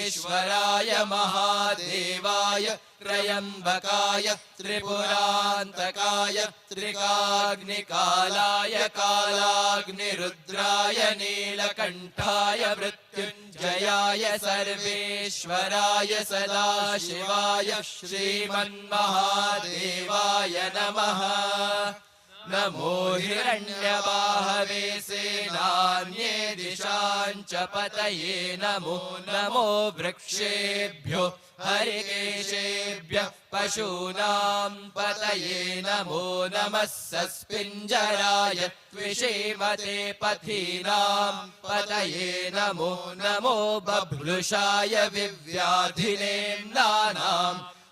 ईश्वराय महादेवाय त्रयंबकाय त्रिपुरान्तकाय त्रिकाग्निकालाय कालाग्निरुद्राय नीलकण्ठाय मृत्युञ्जयाय सर्वेश्वराय सदाशिवाय श्रीमन्महादेवाय नमः। नमो हिरण्यबाहवे सेनान्ये दिशाञ्च पतये नमो नमो वृक्षेभ्यो हरिकेशेभ्यः पशूनां पतये नमो नमः सस्पिञ्जराय त्विषीमते पथीनां पतये नमो नमो बभ्रुषाय विव्याधिनेम्नानां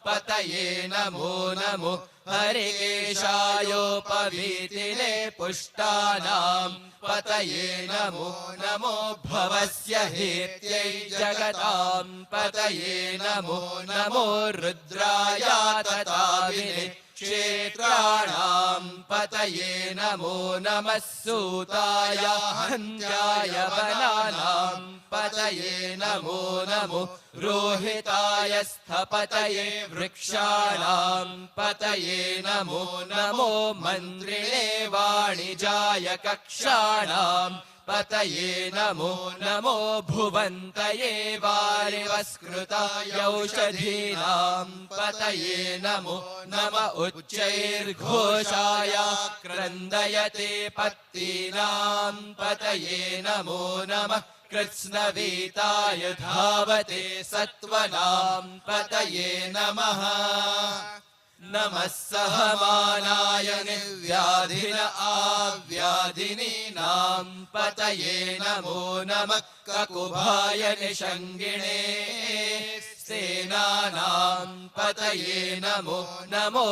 पतये नमो नमो हरिकेशायोपवीतिने पुष्टानां पतये नमो नमो भवस्य हेत्यै जगतां पतये नमो नमो रुद्रायातताविने क्षेत्राणां पतये नमो नमः सूताय हन्त्याय वनानां पतये नमो नमो रोहिताय स्थपतये वृक्षाणां पतये नमो नमो मन्त्रिणे वाणिजाय कक्षाणां पतये नमो नमो भुवन्तये वारिवस्कृताय औषधीनां पतये नमो नम उच्चैर्घोषाय क्रन्दयते पत्तीनां पतये नमो नमः कृत्स्नवीताय धावते सत्त्वनां पतये नमः नमः सहमानाय निर्व्याधिन आव्याधिनीनां पतये नमो नमः ककुभाय निषङ्गिणे सेनानां पतये नमो नमो